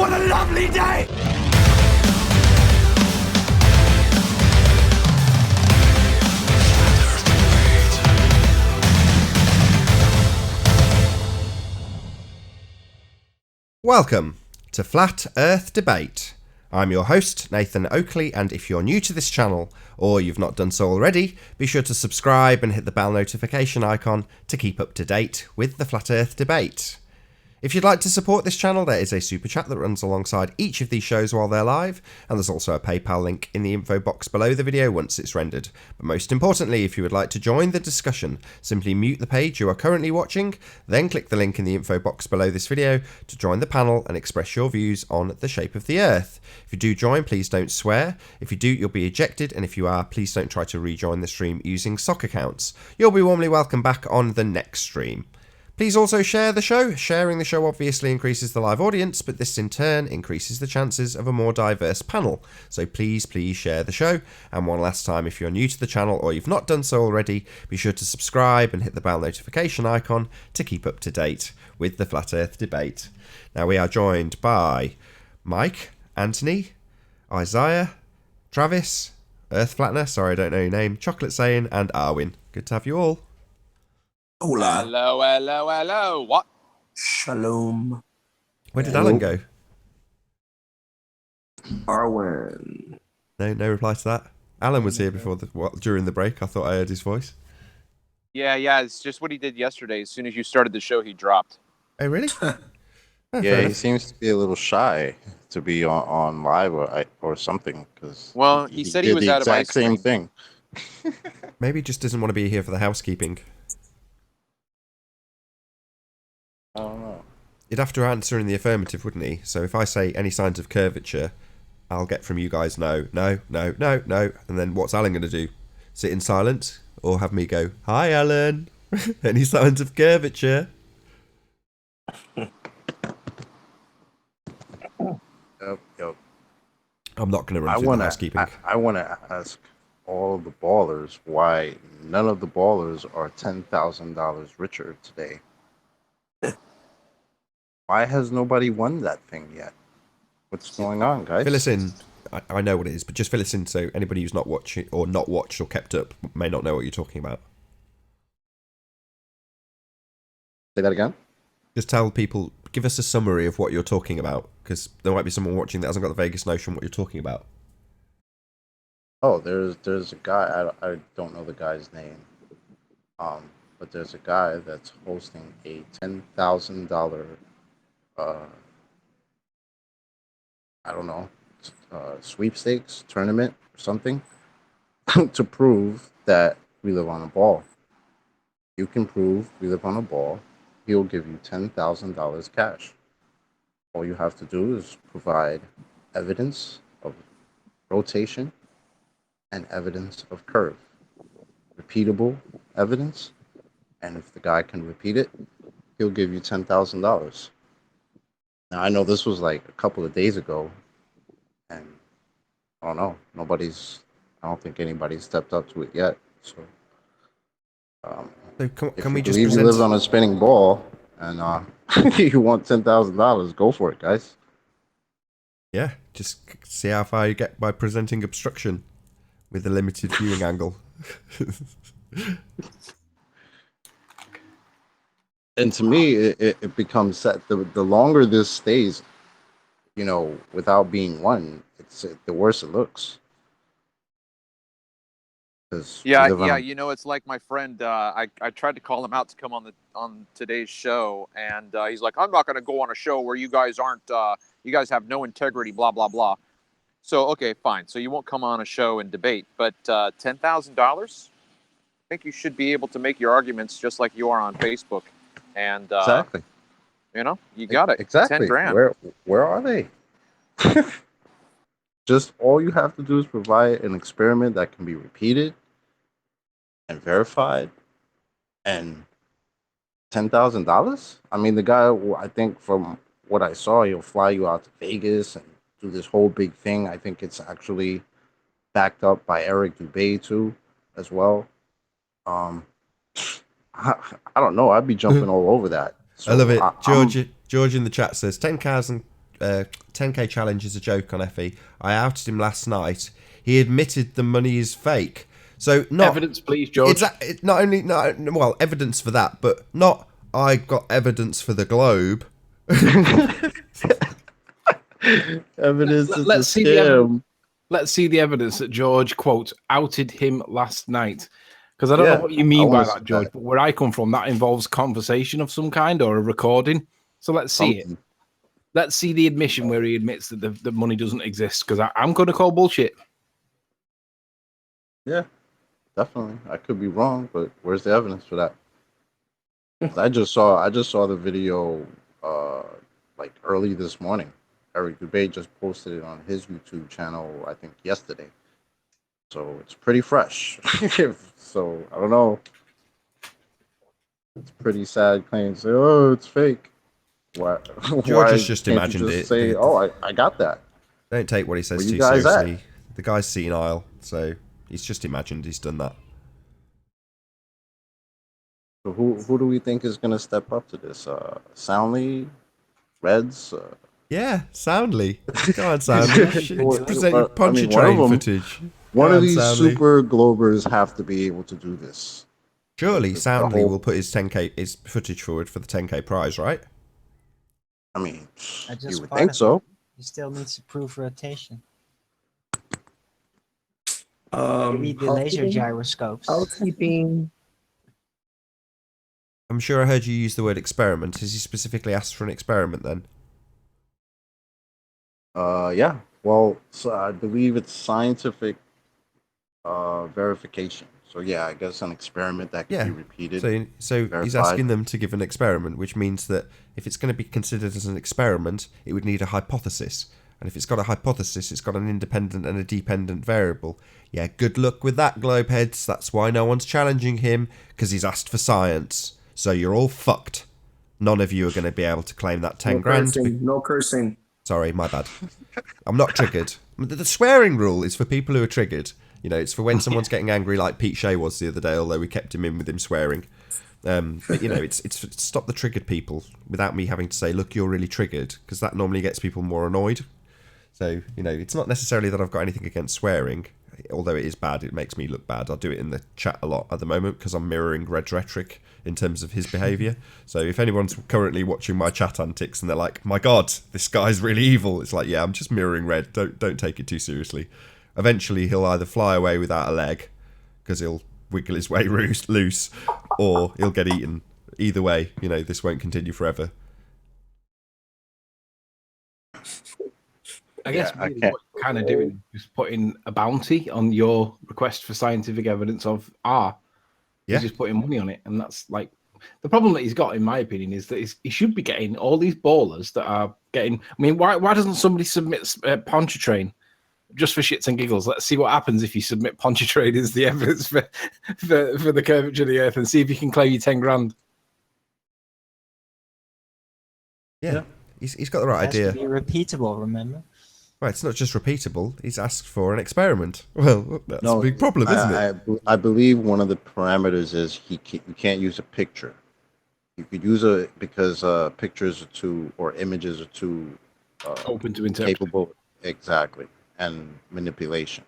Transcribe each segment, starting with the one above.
What a lovely day! Welcome to Flat Earth Debate. I'm your host, Nathan Oakley, and if you're new to this channel, or you've not done so already, be sure to subscribe and hit the bell notification icon to keep up to date with the Flat Earth Debate. If you'd like to support this channel, there is a super chat that runs alongside each of these shows while they're live, and there's also a PayPal link in the info box below the video once it's rendered. But most importantly, if you would like to join the discussion, simply mute the page you are currently watching, then click the link in the info box below this video to join the panel and express your views on the shape of the Earth. If you do join, please don't swear. If you do, you'll be ejected, and if you are, please don't try to rejoin the stream using sock accounts. You'll be warmly welcome back on the next stream. Please also share the show. Sharing the show obviously increases the live audience, but this in turn increases the chances of a more diverse panel. So please share the show. And one last time, if you're new to the channel or you've not done so already, be sure to subscribe and hit the bell notification icon to keep up to date with the Flat Earth Debate. Now we are joined by Mike, Anthony, Isaiah, Travis, Earth Flatner, sorry I don't know your name, Chocolate Saying, and Arwin. Good to have you all. Hola. Hello. What? Shalom. Where did Alan go? Arwen. No reply to that. Alan was here before during the break. I thought I heard his voice. Yeah. It's just what he did yesterday. As soon as you started the show, he dropped. Oh, really? Oh, Yeah, he seems to be a little shy to be on live or something. Because he said he was did out of ice the exact same cream. thing. Maybe he just doesn't want to be here for the housekeeping. I don't know. He'd have to answer in the affirmative, wouldn't he? So if I say any signs of curvature, I'll get from you guys no. And then what's Alan going to do? Sit in silence? Or have me go, hi, Alan. Any signs of curvature? Yep. I'm not going to run through the housekeeping. I want to ask all the ballers why none of the ballers are $10,000 richer today. Why has nobody won that thing yet? What's going on, guys? Fill us in. I know what it is, but just fill us in so anybody who's not watching or not watched or kept up may not know what you're talking about. Say that again? Just tell people, give us a summary of what you're talking about, because there might be someone watching that hasn't got the vaguest notion what you're talking about. Oh, there's a guy, I don't know the guy's name, but there's a guy that's hosting a $10,000 I don't know, sweepstakes tournament or something to prove that we live on a ball. You can prove we live on a ball, he'll give you $10,000 cash. All you have to do is provide evidence of rotation and evidence of curve. Repeatable evidence, and if the guy can repeat it, he'll give you $10,000. Now, I know this was like a couple of days ago, and I don't know, I don't think anybody's stepped up to it yet. So, So if can you we just believe you present... live on a spinning ball and you want $10,000, go for it, guys. Yeah, just see how far you get by presenting obstruction with a limited viewing angle. And to me, it becomes set. The longer this stays, without being won, the worse it looks. It's like my friend. I tried to call him out to come on today's show, and he's like, "I'm not going to go on a show where you guys aren't. You guys have no integrity. Blah blah blah." So okay, fine. So you won't come on a show and debate, but $10,000. I think you should be able to make your arguments just like you are on Facebook, and Exactly. You got it. Exactly. 10 grand. Where are they? Just all you have to do is provide an experiment that can be repeated and verified, and $10,000. I mean, the guy, I think from what I saw, he'll fly you out to Vegas and do this whole big thing. I think it's actually backed up by Eric Dubay too, as well. I don't know. I'd be jumping all over that. So I love it. George in the chat says 10,000 10k challenge is a joke on Effie. I outed him last night. He admitted the money is fake. So not evidence, please, George. Well, evidence for that, but not I got evidence for the globe. Evidence is Let's a see scam. Let's see the evidence that George, quote, outed him last night. Because I don't know what you mean by that, George, but where I come from, that involves conversation of some kind or a recording. So let's see it. Let's see the admission where he admits that the money doesn't exist, because I'm going to call bullshit. Yeah, definitely. I could be wrong, but where's the evidence for that? I just saw the video like early this morning. Eric Dubé just posted it on his YouTube channel, I think yesterday. So it's pretty fresh. So I don't know. It's pretty sad claim to say, oh, it's fake. Why? George has just imagined just it. Say, oh, I got that. Don't take what he says too guys seriously. at? The guy's senile, so he's just imagined he's done that. So who do we think is going to step up to this? Soundly? Reds? Yeah, Soundly. Go on, Soundly. It's presenting Pontchartrain footage. One of these super Globers have to be able to do this. Surely Soundly will put his 10k his footage forward for the 10k prize, right? I mean, you would think so. He still needs to prove rotation. Maybe the laser gyroscopes. Housekeeping. I'm sure I heard you use the word experiment. Has he specifically asked for an experiment then? Yeah. Well, so I believe it's scientific verification. So yeah, I guess an experiment that can be repeated. So he's asking them to give an experiment, which means that if it's going to be considered as an experiment, it would need a hypothesis. And if it's got a hypothesis, it's got an independent and a dependent variable. Yeah, good luck with that, Globeheads. That's why no one's challenging him, because he's asked for science. So you're all fucked. None of you are going to be able to claim that 10 grand. No cursing. Sorry, my bad. I'm not triggered. The swearing rule is for people who are triggered. You know, it's for when someone's getting angry, like Pete Shea was the other day, although we kept him in with him swearing. But, you know, it's to stop the triggered people without me having to say, look, you're really triggered, because that normally gets people more annoyed. So, you know, it's not necessarily that I've got anything against swearing, although it is bad. It makes me look bad. I do it in the chat a lot at the moment because I'm mirroring Red's rhetoric in terms of his behaviour. So if anyone's currently watching my chat antics and they're like, my God, this guy's really evil, it's like, yeah, I'm just mirroring Red. Don't take it too seriously. Eventually, he'll either fly away without a leg because he'll wiggle his way loose, or he'll get eaten. Either way, you know, this won't continue forever. I guess what you're kind of doing is putting a bounty on your request for scientific evidence of R. He's just putting money on it, and that's like the problem that he's got, in my opinion, is that he should be getting all these ballers that are getting. I mean, why doesn't somebody submit Pontchartrain just for shits and giggles? Let's see what happens if you submit Pontchartrain as the evidence for the curvature of the Earth, and see if you can claim you 10 grand. Yeah. He's got the right idea. It has to be repeatable, remember? Right, it's not just repeatable. He's asked for an experiment. Well, that's a big problem, isn't it? I believe one of the parameters is you can't use a picture. You could use because pictures are too, or images are too open to interpret. Capable, exactly, and manipulation.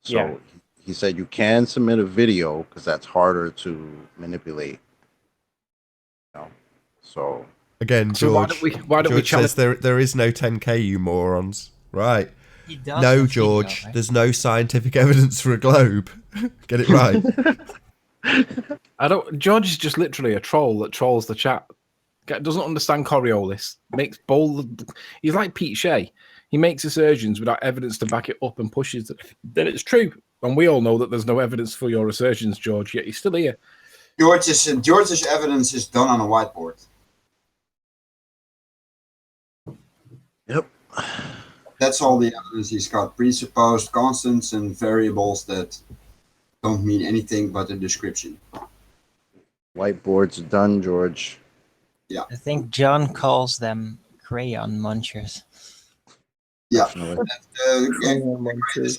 So he said you can submit a video because that's harder to manipulate. You know? So again, George. So why don't we says there is no 10k, you morons. Right. No, George. Video, right? There's no scientific evidence for a globe. Get it right. George is just literally a troll that trolls the chat. Doesn't understand Coriolis. Makes bold. He's like Pete Shea. He makes assertions without evidence to back it up and pushes it. Then it's true. And we all know that there's no evidence for your assertions, George, yet he's still here. George's evidence is done on a whiteboard. Yep. That's all the evidence he's got. Presupposed constants and variables that don't mean anything but a description. Whiteboard's done, George. Yeah. I think John calls them crayon munchers. Yeah.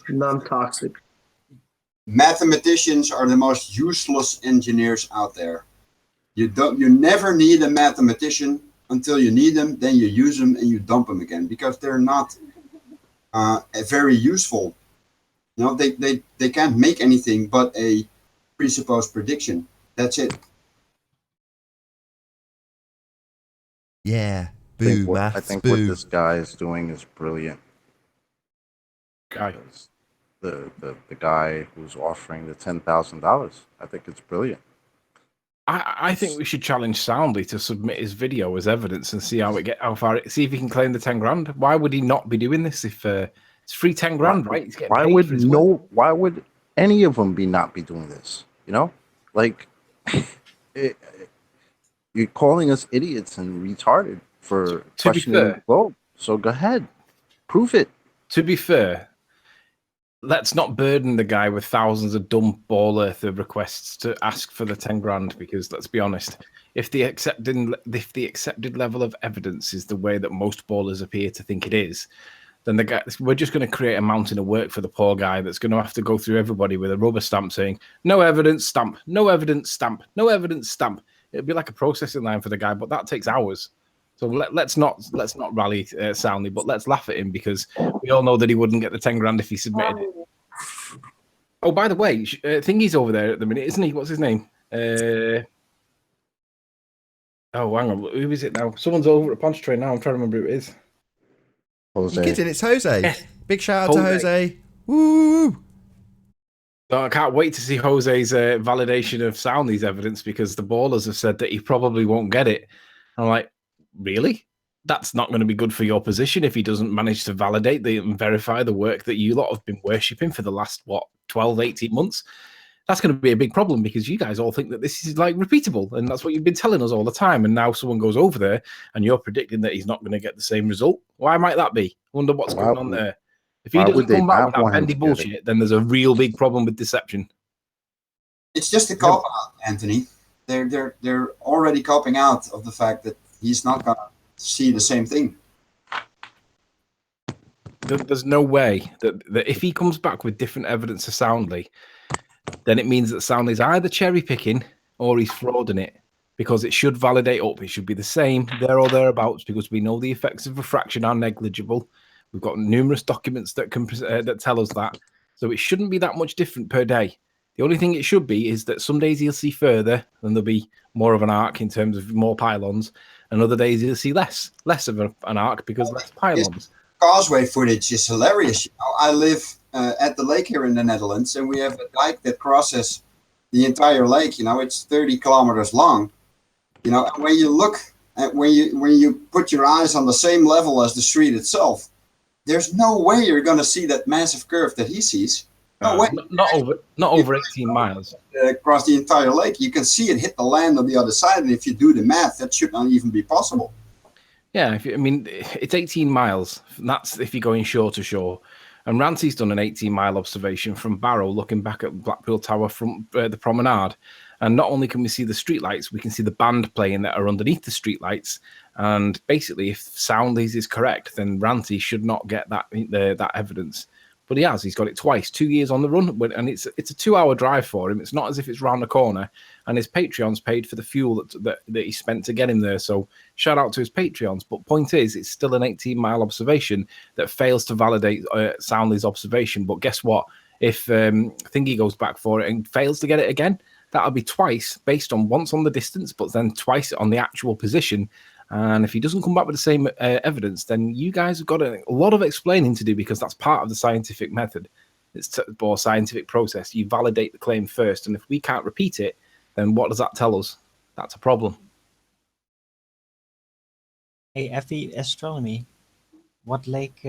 Non-toxic. Mathematicians are the most useless engineers out there. You never need a mathematician until you need them, then you use them and you dump them again because they're not very useful. You know, they can't make anything but a presupposed prediction. That's it. Yeah. I think Boo, what, maths, I think boo. what this guy is doing is brilliant. Guy. Because the guy who's offering the $10,000, I think it's brilliant. I think we should challenge Soundly to submit his video as evidence and see see if he can claim the 10 grand. Why would he not be doing this if it's free 10 grand, right? He's getting paid for his work. Why would any of them not be doing this? You know, like you're calling us idiots and retarded for questioning the globe. So go ahead, prove it. To be fair, let's not burden the guy with thousands of dumb ball earther requests to ask for the 10 grand, because let's be honest, if the accepted level of evidence is the way that most ballers appear to think it is, then we're just going to create a mountain of work for the poor guy that's going to have to go through everybody with a rubber stamp saying no evidence, stamp, no evidence, stamp, no evidence, stamp. It'd be like a processing line for the guy, but that takes hours. So let's not rally Soundly, but let's laugh at him, because we all know that he wouldn't get the 10 grand if he submitted it. Oh, by the way, Thingy's over there at the minute, isn't he? What's his name? Oh, hang on. Who is it now? Someone's over at Pontchartrain now. I'm trying to remember who it is. Jose. You kidding? It's Jose. Yes. Big shout out to Jose. Woo! So I can't wait to see Jose's validation of Soundly's evidence, because the ballers have said that he probably won't get it. I'm like, really? That's not going to be good for your position if he doesn't manage to validate and verify the work that you lot have been worshipping for the last, 12, 18 months. That's going to be a big problem, because you guys all think that this is like repeatable, and that's what you've been telling us all the time. And now someone goes over there and you're predicting that he's not going to get the same result. Why might that be? Wonder what's going on there. If he doesn't come back with that bendy bullshit, then there's a real big problem with deception. It's just a cop out, Anthony. They're already copping out of the fact that he's not going to see the same thing. There's no way that if he comes back with different evidence to Soundly, then it means that Soundly's either cherry picking or he's frauding it, because it should validate up. It should be the same there or thereabouts, because we know the effects of refraction are negligible. We've got numerous documents that can that tell us that. So it shouldn't be that much different per day. The only thing it should be is that some days he'll see further, and there'll be more of an arc in terms of more pylons, and other days he'll see less of an arc because less pylons. Causeway footage is hilarious. You know, I live at the lake here in the Netherlands, and we have a dike that crosses the entire lake. You know, it's 30 kilometers long. You know, and when you look at when you put your eyes on the same level as the street itself, there's no way you're going to see that massive curve that he sees. No way. Not over 18 miles. Across the entire lake, you can see it hit the land on the other side, and if you do the math, that should not even be possible. Yeah, it's 18 miles. That's if you're going shore to shore. And Rancy's done an 18-mile observation from Barrow, looking back at Blackpool Tower from the promenade. And not only can we see the streetlights, we can see the band playing that are underneath the streetlights. And basically, if Soundly's is correct, then Rancy should not get that evidence. But he has. He's got it twice, 2 years on the run, and it's a 2-hour drive for him. It's not as if it's round the corner, and his Patreon's paid for the fuel that he spent to get him there. So shout out to his Patreons. But point is, it's still an 18-mile observation that fails to validate Soundly's observation. But guess what? If Thingy goes back for it and fails to get it again, that'll be twice based on once on the distance, but then twice on the actual position. And if he doesn't come back with the same evidence, then you guys have got a lot of explaining to do, because that's part of the scientific method. It's or scientific process. You validate the claim first, and if we can't repeat it, then what does that tell us? That's a problem. Hey, FD Astronomy, what lake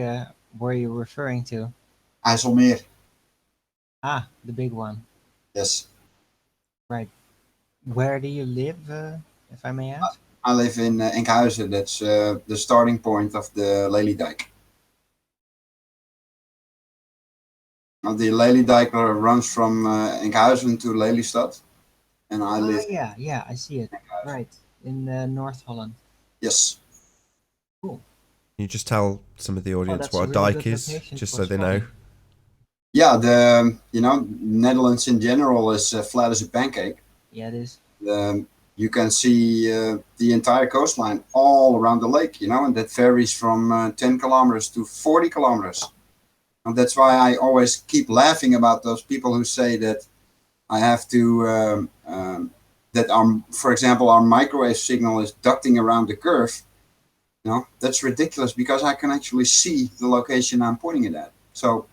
were you referring to? IJsselmeer. Ah, the big one. Yes. Right. Where do you live, if I may ask? I live in Enkhuizen. That's the starting point of the Lelydijk. The Lelydijk runs from Enkhuizen to Lelystad, and I live. Yeah, I see it. Right in North Holland. Yes. Cool. Can you just tell some of the audience that's a what a really dike good is, location just for so they know? Yeah, Netherlands in general is flat as a pancake. Yeah, it is. you can see the entire coastline all around the lake, and that varies from 10 kilometers to 40 kilometers. And that's why I always keep laughing about those people who say that I have to, for example, our microwave signal is ducting around the curve. That's ridiculous because I can actually see the location I'm pointing it at. So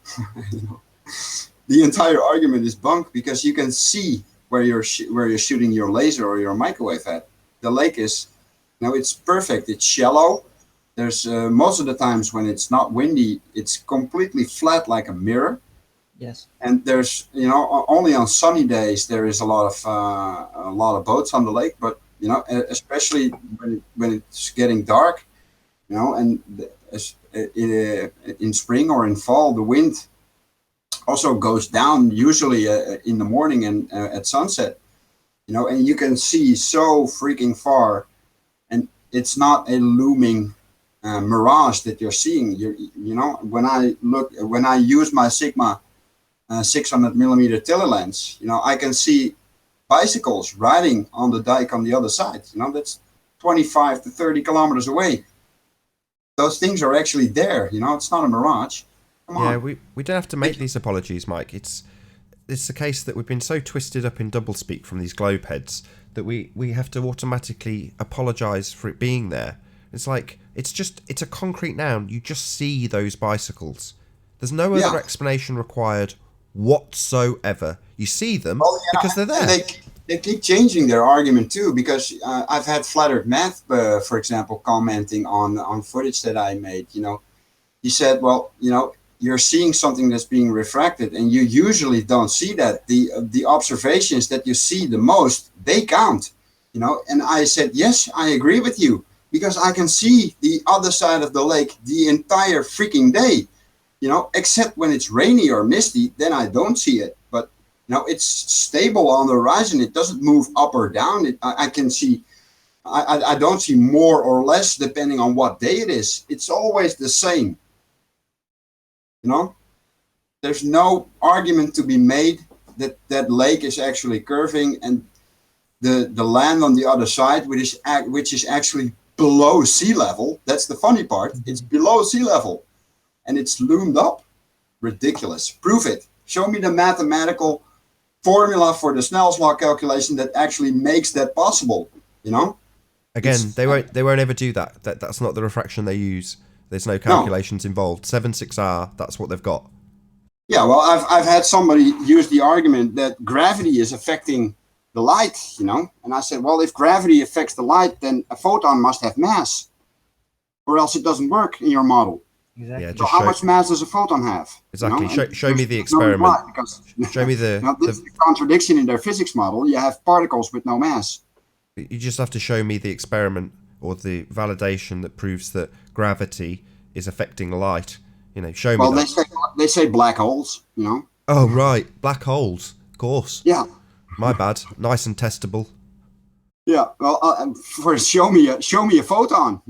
the entire argument is bunk because you can see where you're shooting your laser or your microwave at. The lake is, it's perfect. It's shallow. There's most of the times when it's not windy, it's completely flat like a mirror. Yes. And there's, only on sunny days there is a lot of boats on the lake. But especially when it's getting dark, and in spring or in fall, the wind also goes down usually in the morning and at sunset, and you can see so freaking far, and it's not a looming mirage that you're seeing. When I use my Sigma 600 millimeter telelens, I can see bicycles riding on the dike on the other side. That's 25 to 30 kilometers away. Those things are actually there. It's not a mirage. Come on. We don't have to make these apologies, Mike. It's the case that we've been so twisted up in doublespeak from these globe heads that we have to automatically apologise for it being there. It's like it's a concrete noun. You just see those bicycles. There's no other explanation required whatsoever. You see them because they're there. They keep changing their argument too, because I've had Flat Earth Math, for example, commenting on footage that I made. He said, well, you're seeing something that's being refracted, and you usually don't see that. The observations that you see the most, they count. And I said, yes, I agree with you, because I can see the other side of the lake the entire freaking day. Except when it's rainy or misty, then I don't see it. But it's stable on the horizon. It doesn't move up or down. I can see. I don't see more or less depending on what day it is. It's always the same. There's no argument to be made that that lake is actually curving, and the land on the other side, which is actually below sea level. That's the funny part. It's below sea level, and it's loomed up. Ridiculous. Prove it. Show me the mathematical formula for the Snell's law calculation that actually makes that possible. Again, they won't ever do that. That's not the refraction they use. There's no calculations involved. 7/6R, that's what they've got. Yeah, well, I've had somebody use the argument that gravity is affecting the light, and I said, well, if gravity affects the light, then a photon must have mass, or else it doesn't work in your model. Exactly. Yeah, so how much mass does a photon have? Exactly. Show me the experiment. Show me the. This is a contradiction in their physics model. You have particles with no mass. You just have to show me the experiment or the validation that proves that gravity is affecting light. Show me. Well, they say black holes. Oh right, black holes. Of course. Yeah. My bad. Nice and testable. Yeah. Well, show me a photon.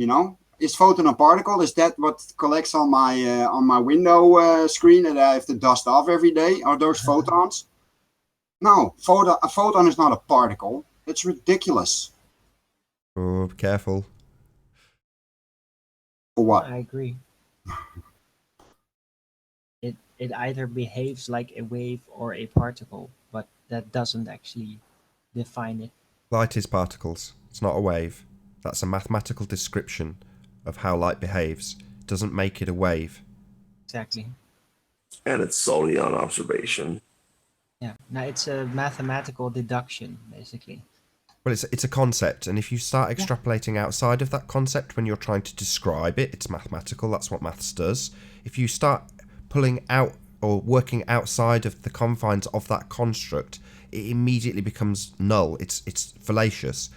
Is photon a particle? Is that what collects on my window screen that I have to dust off every day? Are those photons? No, a photon is not a particle. It's ridiculous. Oh, be careful. For what? I agree. It either behaves like a wave or a particle, but that doesn't actually define it. Light is particles. It's not a wave. That's a mathematical description of how light behaves. It doesn't make it a wave. Exactly. And it's solely on observation. Yeah. Now it's a mathematical deduction, basically. Well, it's a concept, and if you start extrapolating outside of that concept when you're trying to describe it, it's mathematical. That's what maths does. If you start pulling out or working outside of the confines of that construct, it immediately becomes null. It's fallacious,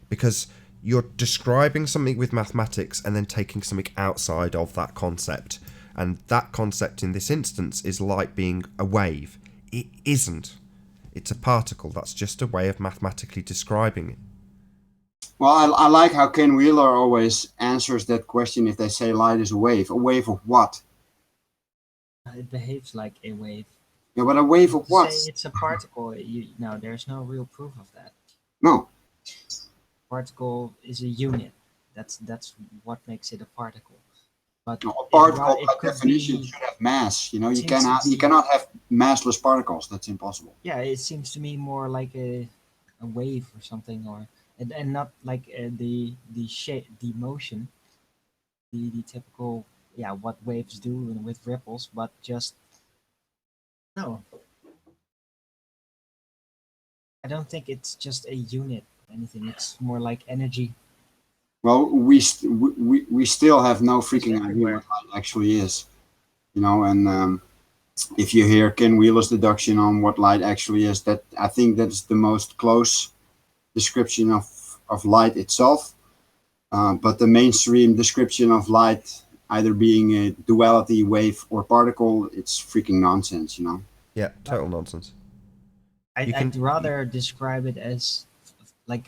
because you're describing something with mathematics and then taking something outside of that concept. And that concept in this instance is light being a wave. It isn't. It's a particle. That's just a way of mathematically describing it. Well, I like how Ken Wheeler always answers that question if they say light is a wave. A wave of what? It behaves like a wave. Yeah, but a wave of what? Say it's a particle. There's no real proof of that. No. particle is a unit. That's what makes it a particle. But A particle, it by could definition, be. should have mass. You know, you Seems to you be- cannot have massless particles. That's impossible. Yeah, it seems to me more like a wave or something, or and not like the shape, the motion, the typical, yeah, what waves do with ripples, but just no. I don't think it's just a unit. Anything. It's more like energy. Well, we still have no freaking idea everywhere. what light actually is. You know, and if you hear Ken Wheeler's deduction on what light actually is, that I think that's the most close description of light itself. But the mainstream description of light, either being a duality, wave, or particle, it's freaking nonsense, you know? Yeah, total nonsense. You I'd can- rather describe it as like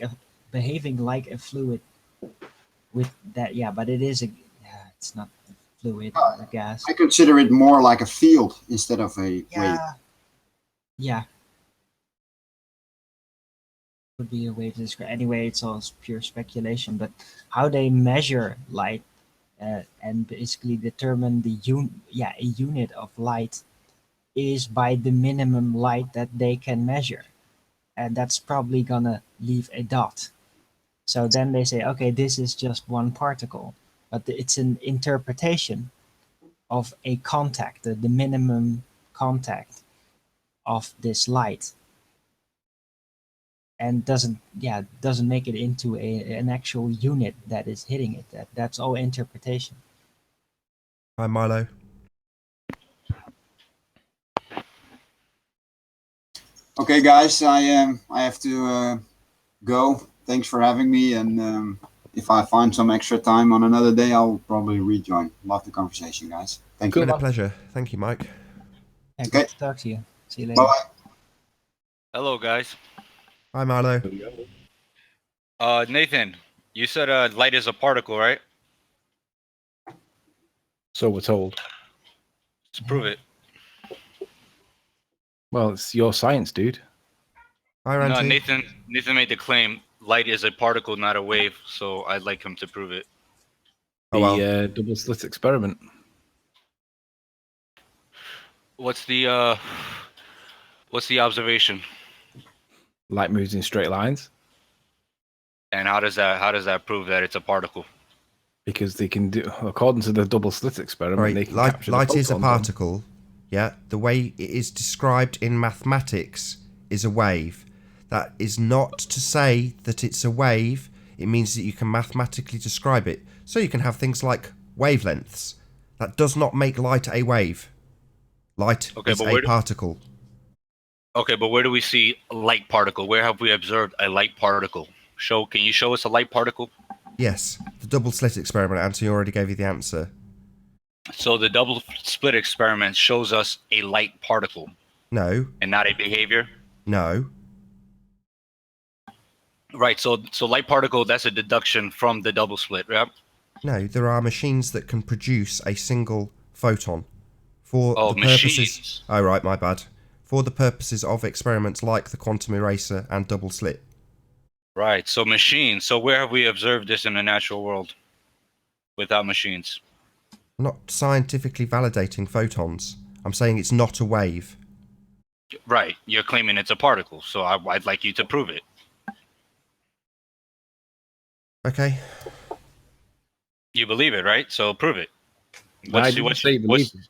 behaving like a fluid with that. Yeah, but it is it's not a fluid or a gas. I consider it more like a field instead of a wave. Yeah. Yeah. Would be a way to describe. Anyway, it's all pure speculation. But how they measure light and basically determine the a unit of light is by the minimum light that they can measure, and that's probably gonna leave a dot. So then they say, okay, this is just one particle, but it's an interpretation of a contact, the minimum contact of this light, and doesn't make it into an actual unit that is hitting it. That's all interpretation. Hi, Milo. Okay, guys, I have to go. Thanks for having me, and if I find some extra time on another day, I'll probably rejoin. Love the conversation, guys. Thank It's you. been a pleasure. Thank you, Mike. Yeah, Okay. good to talk to you. See you later. Bye-bye. Hello, guys. Hi, Milo. Nathan, you said light is a particle, right? So we're told. Let's prove it. Well, it's your science, dude. Hi, No, Ranty. Nathan made the claim light is a particle, not a wave. So I'd like him to prove it. Oh, well. The double slit experiment. What's the observation? Light moves in straight lines And how does that prove that it's a particle? because they can do, according to the double slit experiment, Right, they can light, capture the light is a photons on- particle. Yeah, the way it is described in mathematics is a wave. That is not to say that it's a wave. It means that you can mathematically describe it. So you can have things like wavelengths. That does not make light a wave. Light is a particle. Okay, but where do we see a light particle? Where have we observed a light particle? Can you show us a light particle? Yes, the double slit experiment. Anthony already gave you the answer. So the double split experiment shows us a light particle No, and not a behavior. no. Right. So light particle, that's a deduction from the double split, right? No, there are machines that can produce a single photon for the purposes. Machines. Oh, right, my bad. For the purposes of experiments like the quantum eraser and double slit. Right. So machines. So where have we observed this in the natural world without machines? I'm not scientifically validating photons. I'm saying it's not a wave. Right. You're claiming it's a particle. So I'd like you to prove it. Okay. You believe it, right? So prove it. I didn't say believe it.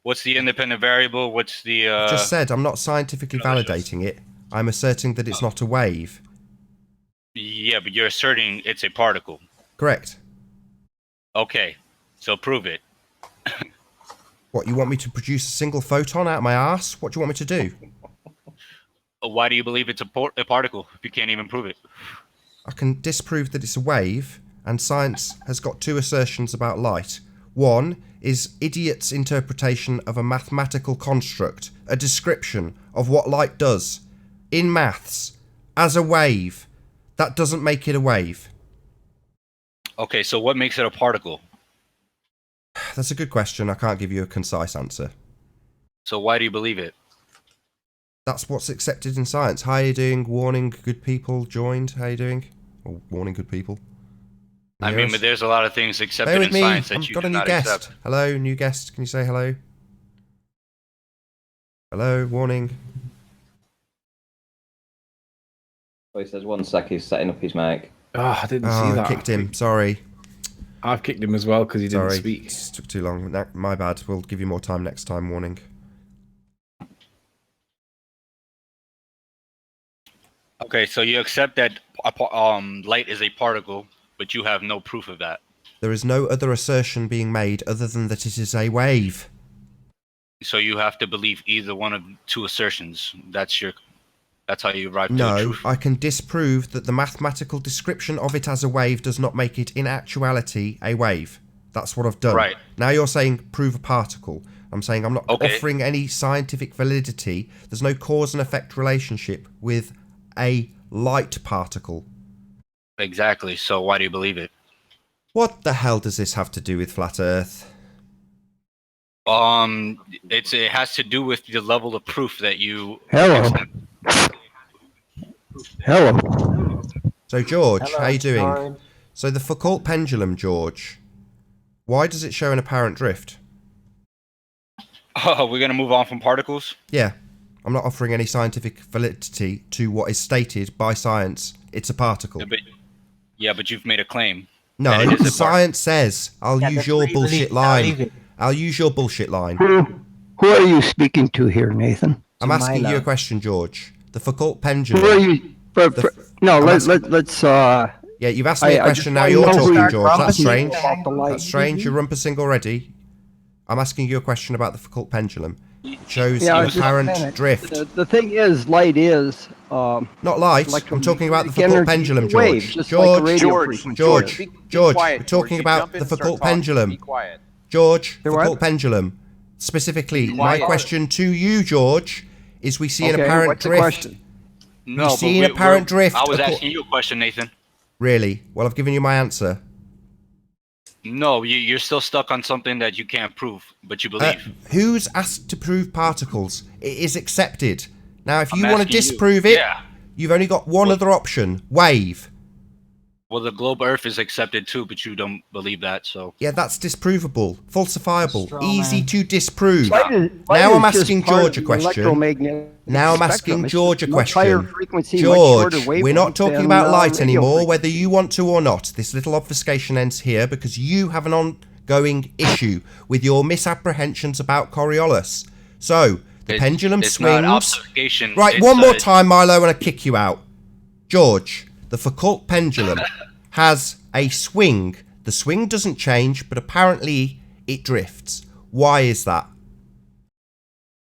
What's the independent variable? What's the I've just said I'm not scientifically validating it. I'm asserting that it's not a wave. Yeah, but you're asserting it's a particle. Correct. Okay. So prove it. What, you want me to produce a single photon out of my ass? What do you want me to do? Why do you believe it's a particle if you can't even prove it? I can disprove that it's a wave, and science has got two assertions about light. One is idiot's interpretation of a mathematical construct, a description of what light does in maths as a wave. That doesn't make it a wave. Okay, so what makes it a particle? That's a good question. I can't give you a concise answer. So why do you believe it? That's what's accepted in science. How are you doing? Warning, good people joined. How are you doing? Or warning good people. I Hear mean, us? but there's a lot of things Bear accepted with in me. science that I've you got do a new not guest. accept. Hello, new guest. Can you say hello? Hello, warning. Oh, he says 1 sec, he's setting up his mic. Oh, I didn't see I that. kicked him. Sorry. I've kicked him as well because he didn't Sorry. speak. It took too long. My bad. We'll give you more time next time, warning. Okay, so you accept that light is a particle, but you have no proof of that. There is no other assertion being made other than that it is a wave. So you have to believe either one of two assertions. That's how you arrive to the No, truth. I can disprove that the mathematical description of it as a wave does not make it in actuality a wave. That's what I've done. Right. Now you're saying prove a particle. I'm saying I'm not Okay. offering any scientific validity. There's no cause and effect relationship with a light particle. Exactly. So why do you believe it? What the hell does this have to do with flat Earth? It has to do with the level of proof that you. Hello. accept. Hello. So George, Hello, how you doing? Lauren. So the Foucault pendulum, George. Why does it show an apparent drift? Oh, we're gonna move on from particles. Yeah, I'm not offering any scientific validity to what is stated by science. It's a particle. But you've made a claim. No, that it is a science says. I'll use that's your where you bullshit leave line. it. I'll use your bullshit line. Who are you speaking to here, Nathan? I'm To asking you a Milo. question, George. The Foucault Who pendulum. are you? No, I'm let's. Yeah, you've asked me a question. Now I you're know who talking, you're George. That's talking strange. about the light. That's strange. You're rumpusing already. I'm asking you a question about the Foucault pendulum. It shows Yeah, an just a apparent minute. drift. The thing is, light is. Not light. I'm talking about the Foucault energy pendulum, wave, George. just like a radio George, frequency. George, Be George. quiet, We're talking George. You about jump in the and start Foucault talking. pendulum. Be quiet. George, The Foucault what? pendulum. Specifically, Be my quiet. question to you, George, is we see an Okay, apparent what's the drift. question? No, but see an apparent drift. I was asking you a question, Nathan. Really? Well, I've given you my answer. No, you're still stuck on something that you can't prove, but you believe. Who's asked to prove particles? It is accepted. Now, if I'm you want to asking you. disprove it, Yeah. you've only got one other option. Wave. Well, the globe Earth is accepted too, but you don't believe that, so. Yeah, that's disprovable. Falsifiable. Straw Easy man. to disprove. Light Now I'm is just asking part George a of the question. electromagnetic Now I'm spectrum. asking It's George a just much higher question. frequency, much George, shorter we're not wavelength talking than, about light radio anymore, frequency. whether you want to or not. This little obfuscation ends here because you have an ongoing issue with your misapprehensions about Coriolis. So, the pendulum it's swings. Not obfuscation. Right, It's, one more time, Milo, and I kick you out. George, the Foucault pendulum has a swing. The swing doesn't change, but apparently it drifts. Why is that?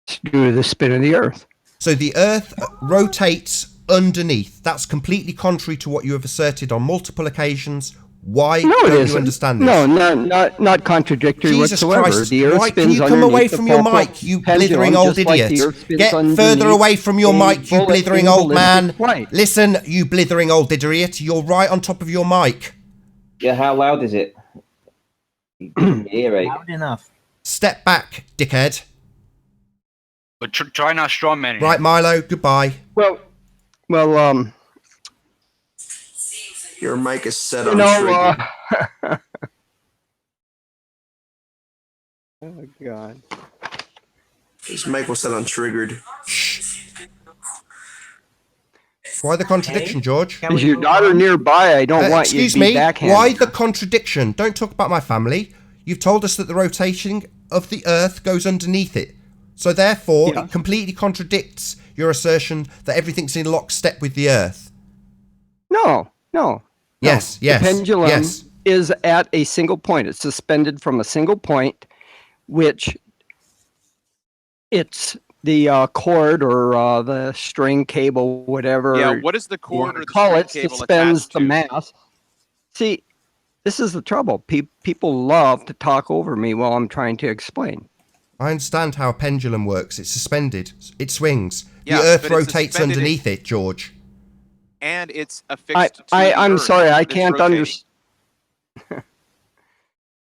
It's due to the spin of the Earth. So the Earth rotates underneath. That's completely contrary to what you have asserted on multiple occasions. Why No, it don't you isn't. understand this? No, not contradictory Jesus whatsoever. Christ. The Earth Right, can spins you come away underneath from the your Foucault mic, you pendulum, blithering old just like the idiot? Earth spins Get further underneath away from your a mic, you bullet blithering in old man. ballistic flight. Listen, you blithering old idiot. You're right on top of your mic. Yeah, how loud is it? Earache. Loud enough. Step back, dickhead. But try not strawmanning. Right, Milo, goodbye. Well, Your mic is set you on know, trigger. oh God. His mic was set on triggered. Why the contradiction, George? Can Is we your move daughter on? nearby? I don't want you Excuse to be me, backhanded. why the contradiction? Don't talk about my family. You've told us that the rotation of the Earth goes underneath it. So therefore, Yeah. it completely contradicts your assertion that everything's in lockstep with the Earth. No. Yes, yes, The pendulum yes. is at a single point. It's suspended from a single point, which it's the cord or the string cable, whatever. Yeah, what is the you cord wanna or the call string it, cable suspends attached the to? mass. See, this is the trouble. People love to talk over me while I'm trying to explain. I understand how a pendulum works. It's suspended. It swings. Yeah, the Earth but it's rotates suspended underneath it, George. And it's affixed to the I'm Earth sorry, I when it's can't rotating. understand.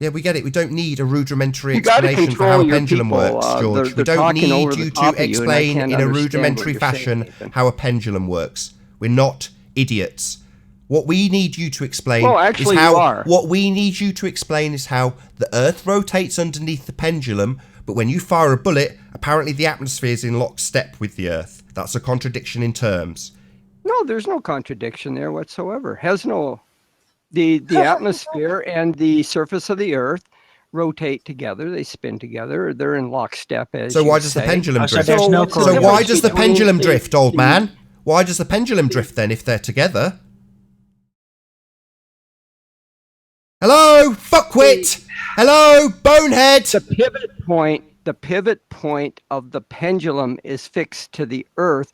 Yeah, we get it. We don't need a rudimentary You gotta explanation for how a control your pendulum people. works, George. They're we don't talking over need the you top to of you, and I explain can't in a understand what rudimentary you're saying, fashion Nathan. how a pendulum works. We're not idiots. What we need you to explain Well, is actually, how. you are. What we need you to explain is how the Earth rotates underneath the pendulum, but when you fire a bullet, apparently the atmosphere is in lockstep with the Earth. That's a contradiction in terms. No, there's no contradiction there whatsoever. Has no. The atmosphere and the surface of the Earth rotate together. They spin together. They're in lockstep, as So you why does the say. pendulum drift? there's no what's the So why difference does the between pendulum drift, old the- man? Why does the pendulum drift then if they're together? Hello, fuckwit! Hello, bonehead! The pivot point of the pendulum is fixed to the Earth,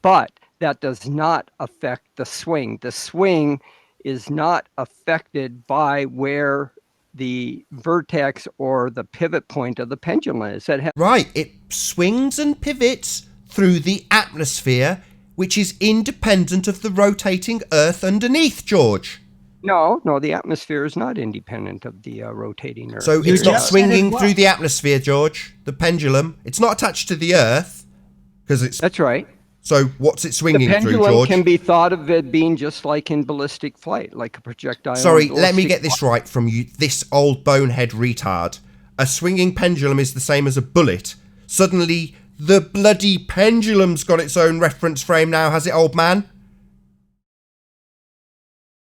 but that does not affect the swing. The swing is not affected by where the vertex or the pivot point of the pendulum is. Right, it swings and pivots through the atmosphere, which is independent of the rotating Earth underneath, George. No, the atmosphere is not independent of the rotating Earth. So it's not swinging through the atmosphere, George. The pendulum. It's not attached to the Earth because it's. That's right. So what's it swinging the through, pendulum George? can be thought of it being just like in ballistic flight, like a projectile. Sorry, let me get this right from you, this old bonehead retard. A swinging pendulum is the same as a bullet. Suddenly, the bloody pendulum's got its own reference frame now, has it, old man?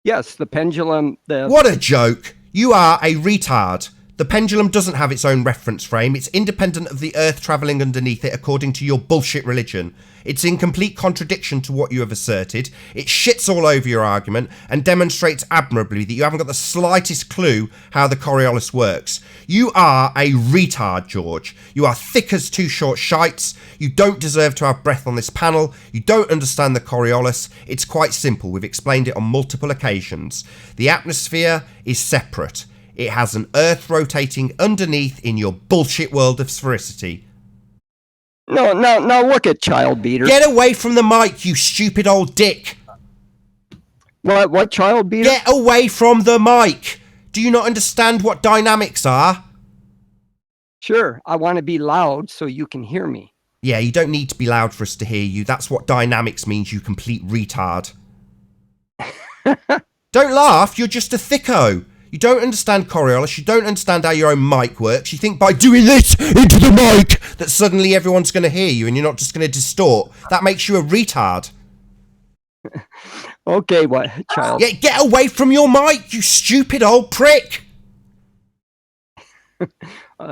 Yes, the pendulum. What a joke. You are a retard. The pendulum doesn't have its own reference frame. It's independent of the Earth travelling underneath it according to your bullshit religion. It's in complete contradiction to what you have asserted. It shits all over your argument and demonstrates admirably that you haven't got the slightest clue how the Coriolis works. You are a retard, George. You are thick as two short shites. You don't deserve to have breath on this panel. You don't understand the Coriolis. It's quite simple. We've explained it on multiple occasions. The atmosphere is separate. It has an Earth rotating underneath in your bullshit world of sphericity. No, look at child beater. Get away from the mic, you stupid old dick. What child beater? Get away from the mic. Do you not understand what dynamics are? Sure, I want to be loud so you can hear me. Yeah, you don't need to be loud for us to hear you. That's what dynamics means, you complete retard. Don't laugh, you're just a thicko. You don't understand Coriolis, you don't understand how your own mic works. You think by doing this into the mic that suddenly everyone's going to hear you and you're not just going to distort. That makes you a retard. Okay, what, child? Yeah, get away from your mic, you stupid old prick.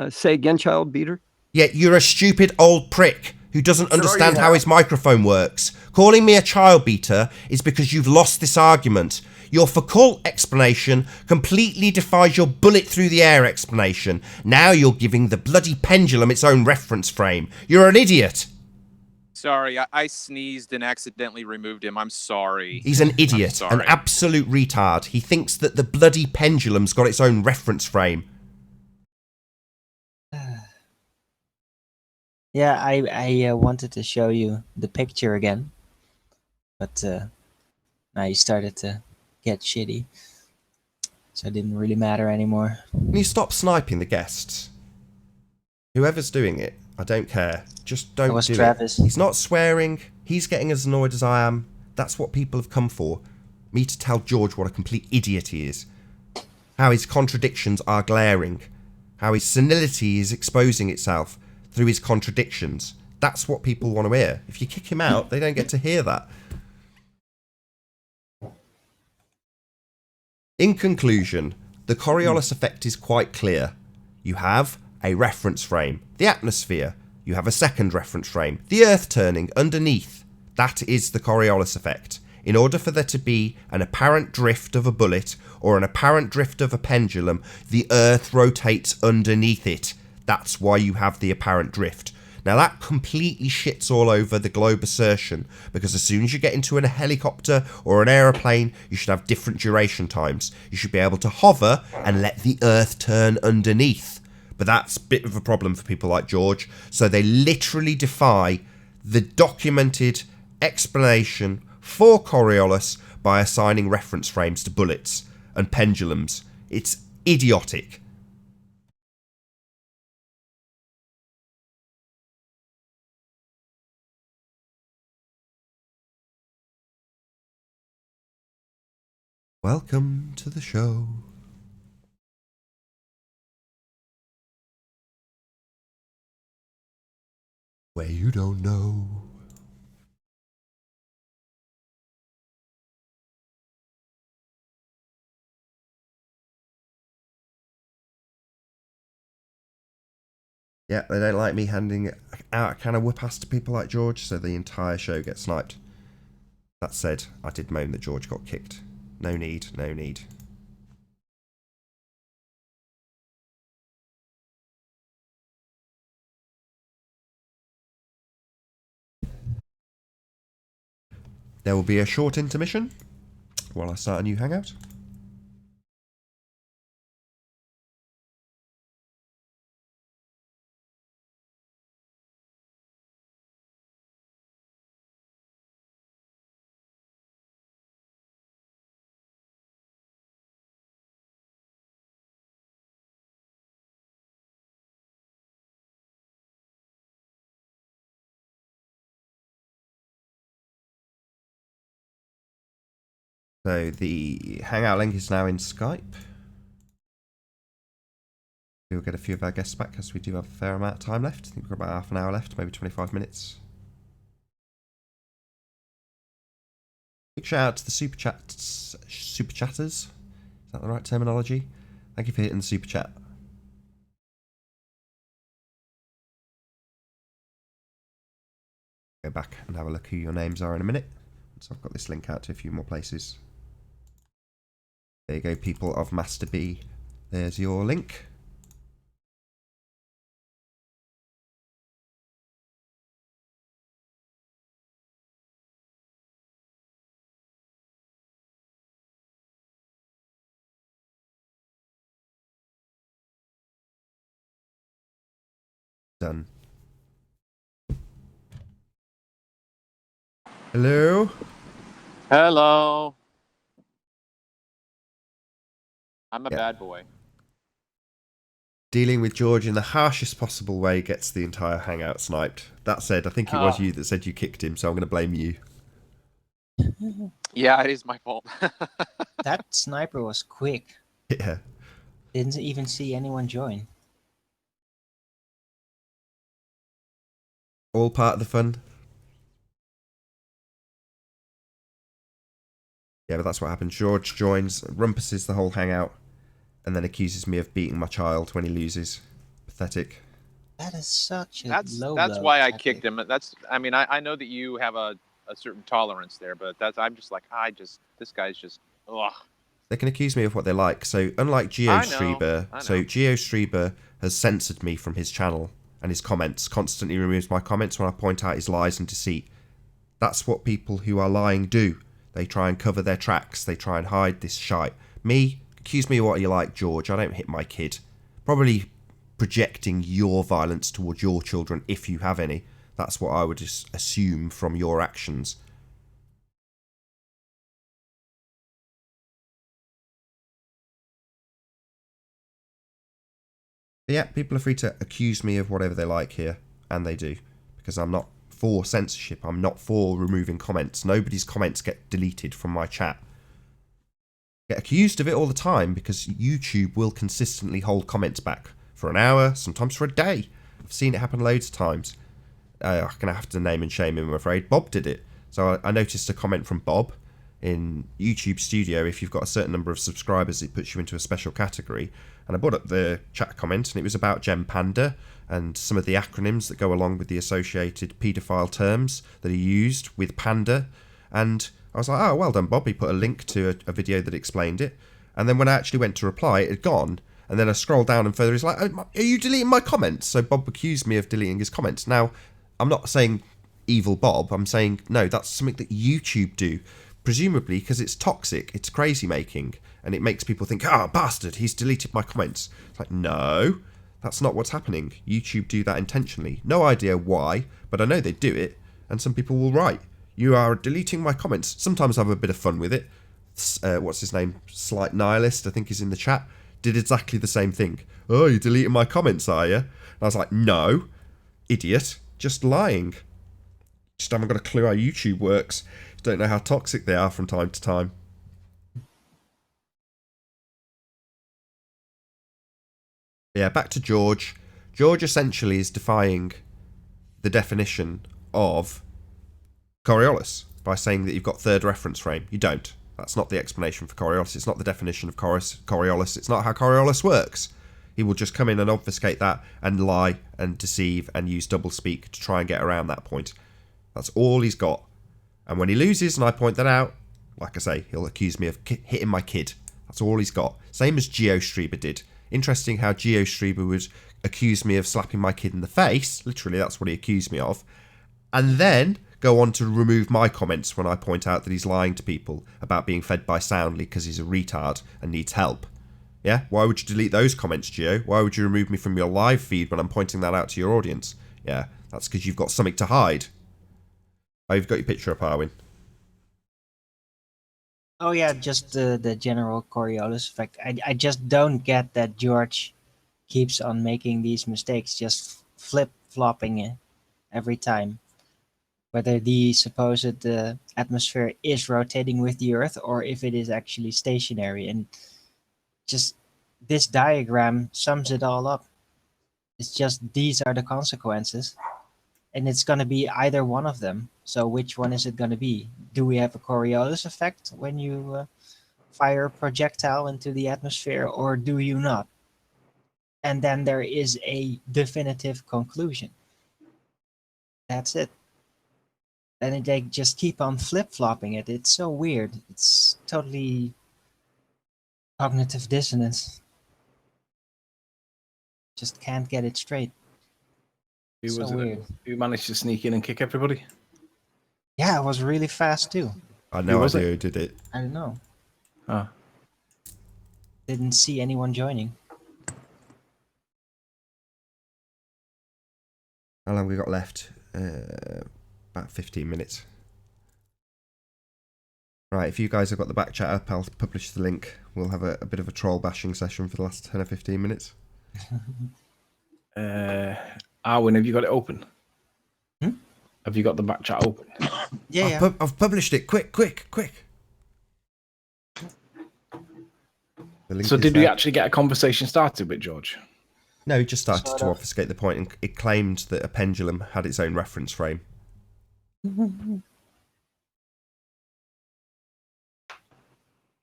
Say again, child beater? Yeah, you're a stupid old prick who doesn't understand how his microphone works. Calling me a child beater is because you've lost this argument. Your Foucault explanation completely defies your bullet through the air explanation. Now you're giving the bloody pendulum its own reference frame. You're an idiot. Sorry, I sneezed and accidentally removed him. I'm sorry. He's an idiot, an absolute retard. He thinks that the bloody pendulum's got its own reference frame. Yeah, I wanted to show you the picture again, but now you started to get shitty, so it didn't really matter anymore. Can you stop sniping the guests? Whoever's doing it, I don't care. Just don't do Travis. it. He's not swearing. He's getting as annoyed as I am. That's what people have come for. Me to tell George what a complete idiot he is. How his contradictions are glaring. How his senility is exposing itself through his contradictions. That's what people want to hear. If you kick him out, they don't get to hear that. In conclusion, the Coriolis effect is quite clear. You have a reference frame, the atmosphere. You have a second reference frame, the Earth turning underneath. That is the Coriolis effect. In order for there to be an apparent drift of a bullet or an apparent drift of a pendulum, the Earth rotates underneath it. That's why you have the apparent drift. Now that completely shits all over the globe assertion, because as soon as you get into a helicopter or an aeroplane, you should have different duration times. You should be able to hover and let the Earth turn underneath. But that's a bit of a problem for people like George, so they literally defy the documented explanation for Coriolis by assigning reference frames to bullets and pendulums. It's idiotic. Welcome to the show. Where you don't know. Yeah, they don't like me handing out a can of whoop-ass to people like George, so the entire show gets sniped. That said, I did moan that George got kicked. No need, no need. There will be a short intermission while I start a new hangout. So the hangout link is now in Skype. We'll get a few of our guests back because we do have a fair amount of time left. I think we've got about half an hour left, maybe 25 minutes. Big shout out to the super chatters. Is that the right terminology? Thank you for hitting the super chat. Go back and have a look who your names are in a minute. So I've got this link out to a few more places. There you go, people of Master B. There's your link. Done. Hello? Hello. I'm a Yeah. bad boy. Dealing with George in the harshest possible way gets the entire hangout sniped. That said, I think it was you that said you kicked him, so I'm going to blame you. Yeah, it is my fault. That sniper was quick. Yeah. Didn't even see anyone join. All part of the fun. Yeah, but that's what happened. George joins, rumpuses the whole hangout, and then accuses me of beating my child when he loses. Pathetic. That is such a That's low why I tactic. kicked him. I mean, I know that you have a certain tolerance there, but I'm just like, this guy's just, ugh. They can accuse me of what they like. So unlike GeoStreber, so GeoStreber has censored me from his channel and his comments, constantly removes my comments when I point out his lies and deceit. That's what people who are lying do. They try and cover their tracks. They try and hide this shite. Me, accuse me of what you like, George. I don't hit my kid. Probably projecting your violence towards your children, if you have any. That's what I would assume from your actions. But yeah, people are free to accuse me of whatever they like here, and they do, because I'm not for censorship. I'm not for removing comments. Nobody's comments get deleted from my chat. I get accused of it all the time because YouTube will consistently hold comments back for an hour, sometimes for a day. I've seen it happen loads of times. I'm going to have to name and shame him, I'm afraid. Bob did it. So I noticed a comment from Bob in YouTube Studio. If you've got a certain number of subscribers, it puts you into a special category. And I brought up the chat comment, and it was about Gem Panda and some of the acronyms that go along with the associated paedophile terms that are used with Panda. And I was like, oh, well done, Bob. He put a link to a video that explained it. And then when I actually went to reply, it had gone. And then I scrolled down and further, he's like, oh, are you deleting my comments? So Bob accused me of deleting his comments. Now, I'm not saying evil Bob. I'm saying, no, that's something that YouTube do. Presumably because it's toxic, it's crazy making, and it makes people think, bastard, he's deleted my comments. It's like, no, that's not what's happening. YouTube do that intentionally. No idea why, but I know they do it, and some people will write, you are deleting my comments. Sometimes I have a bit of fun with it. What's his name? Slight Nihilist, I think, is in the chat. Did exactly the same thing. Oh, you're deleting my comments, are you? And I was like, no, idiot, just lying. Just haven't got a clue how YouTube works. Don't know how toxic they are from time to time. Yeah, back to George. George essentially is defying the definition of Coriolis by saying that you've got third reference frame. You don't. That's not the explanation for Coriolis. It's not the definition of Coriolis. It's not how Coriolis works. He will just come in and obfuscate that and lie and deceive and use doublespeak to try and get around that point. That's all he's got. And when he loses and I point that out, like I say, he'll accuse me of hitting my kid. That's all he's got. Same as GeoStreber did. Interesting how GeoStreber would accuse me of slapping my kid in the face. Literally, that's what he accused me of. And then go on to remove my comments when I point out that he's lying to people about being fed by Soundly because he's a retard and needs help. Yeah? Why would you delete those comments, Geo? Why would you remove me from your live feed when I'm pointing that out to your audience? Yeah, that's because you've got something to hide. Oh, you've got your picture up, Arwin. Oh yeah, just the general Coriolis effect. I just don't get that George keeps on making these mistakes, just flip-flopping it every time. Whether the supposed atmosphere is rotating with the Earth or if it is actually stationary. And just this diagram sums it all up. It's just these are the consequences. And it's going to be either one of them. So which one is it going to be? Do we have a Coriolis effect when you fire a projectile into the atmosphere, or do you not? And then there is a definitive conclusion. That's it. And they just keep on flip-flopping it. It's so weird. It's totally cognitive dissonance. Just can't get it straight. Who managed to sneak in and kick everybody? Yeah, it was really fast too. I know who did it. I don't know. Ah. Didn't see anyone joining. How long have we got left? About 15 minutes. Right, if you guys have got the back chat up, I'll publish the link. We'll have a bit of a troll bashing session for the last 10 or 15 minutes. Arwin, have you got it open? Hmm? Have you got the back chat open? Yeah, I've published it. Quick. So did we actually get a conversation started with George? No, he just started to obfuscate the point, and it claimed that a pendulum had its own reference frame.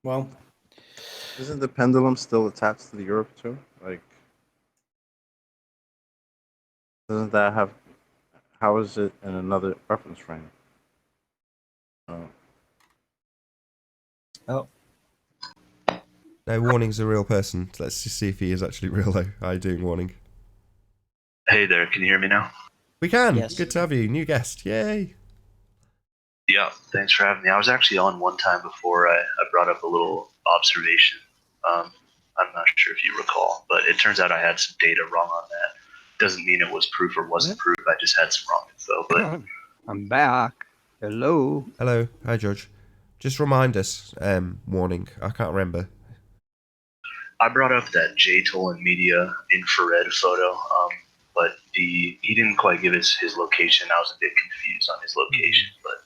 Well, isn't the pendulum still attached to the Earth too? Like, doesn't that have? How is it in another reference frame? Oh. No, Warning's a real person. Let's just see if he is actually real, though. How are you doing, Warning? Hey there, can you hear me now? We can. Yes. Good to have you. New guest. Yay. Yeah, thanks for having me. I was actually on one time before I brought up a little observation. I'm not sure if you recall, but it turns out I had some data wrong on that. Doesn't mean it was proof or wasn't proof. I just had some wrong info. But I'm back. Hello. Hello. Hi, George. Just remind us, Warning. I can't remember. I brought up that J-Toll media infrared photo, but he didn't quite give us his location. I was a bit confused on his location, but.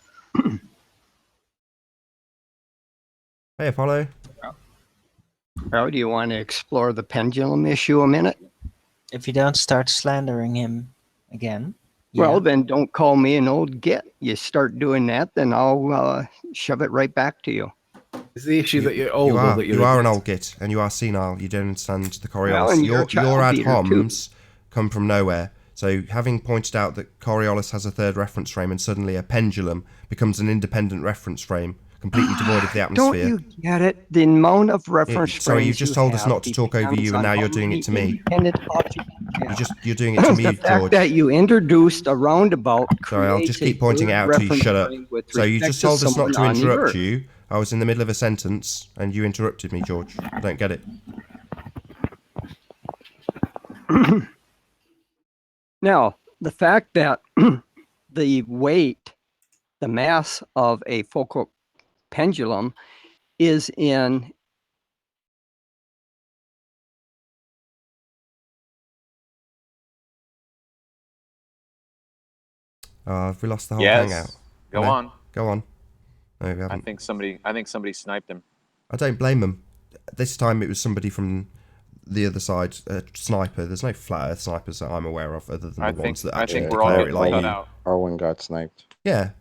Hey, Apollo. How do you want to explore the pendulum issue a minute? If you don't start slandering him again. Well, then don't call me an old git. You start doing that, then I'll shove it right back to you. Is the issue that you're old? You are an old git, and you are senile. You don't understand the Coriolis. Well, and your ad homs come from nowhere. So having pointed out that Coriolis has a third reference frame and suddenly a pendulum becomes an independent reference frame, completely devoid of the atmosphere. Don't you get it? The amount of reference frames. Sorry, you've just told us not to talk over you, and now you're doing it to me. You're doing it to me, George. The George. fact that you introduced a roundabout. Sorry, I'll just keep pointing it out to you. Shut up. So you just told us not to interrupt you. I was in the middle of a sentence, and you interrupted me, George. I don't get it. Now, the fact that the weight, the mass of a Foucault pendulum is in Have we lost the whole Yes. hangout? Go on. Go on. No, we I haven't. think somebody sniped him. I don't blame them. This time it was somebody from the other side, sniper. There's no flat Earth snipers that I'm aware of, other than the ones that I actually think we're all declare it getting like cut you. out. Arwen got sniped. Yeah,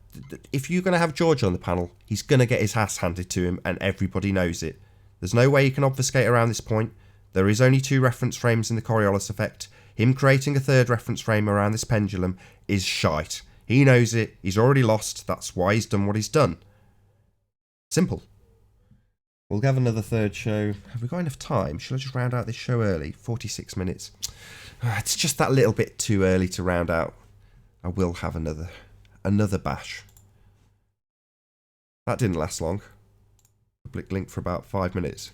if you're going to have George on the panel, he's going to get his ass handed to him, and everybody knows it. There's no way you can obfuscate around this point. There is only 2 reference frames in the Coriolis effect. Him creating a 3rd reference frame around this pendulum is shite. He knows it. He's already lost. That's why he's done what he's done. Simple. We'll have another 3rd show. Have we got enough time? Shall I just round out this show early? 46 minutes. It's just that little bit too early to round out. I will have another bash. That didn't last long. Public link for about 5 minutes.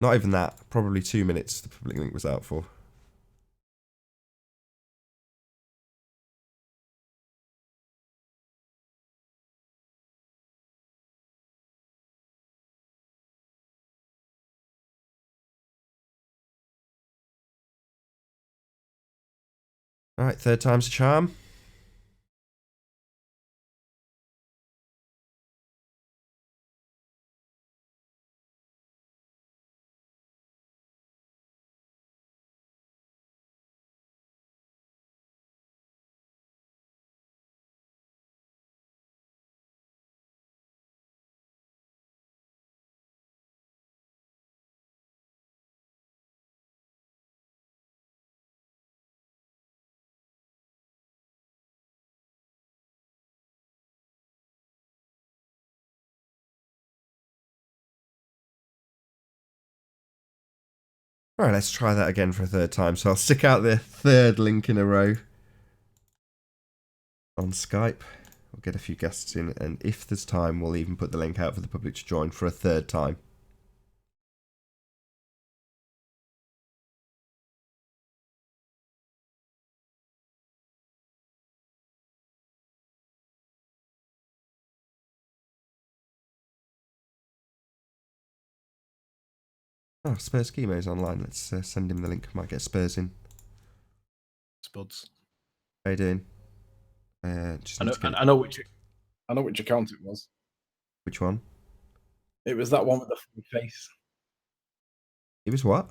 Not even that. Probably 2 minutes the public link was out for. Alright, 3rd time's a charm. Alright, let's try that again for a 3rd time. So I'll stick out the 3rd link in a row on Skype. We'll get a few guests in, and if there's time, we'll even put the link out for the public to join for a 3rd time. Oh, Spurs Chemo's online. Let's send him the link. Might get Spurs in. Spuds. How you doing? I know which account it was. Which one? It was that one with the funny face. It was what?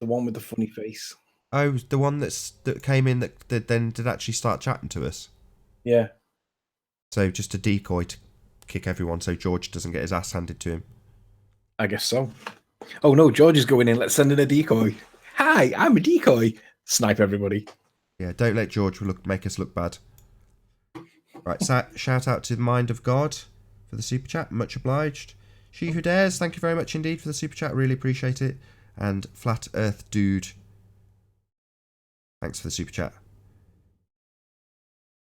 The one with the funny face. Oh, the one that came in that then did actually start chatting to us. Yeah. So just a decoy to kick everyone so George doesn't get his ass handed to him. I guess so. Oh no, George is going in. Let's send in a decoy. Hi, I'm a decoy. Snipe everybody. Yeah, don't let George make us look bad. Right, shout out to the Mind of God for the super chat. Much obliged. She Who Dares, thank you very much indeed for the super chat. Really appreciate it. And Flat Earth Dude, thanks for the super chat.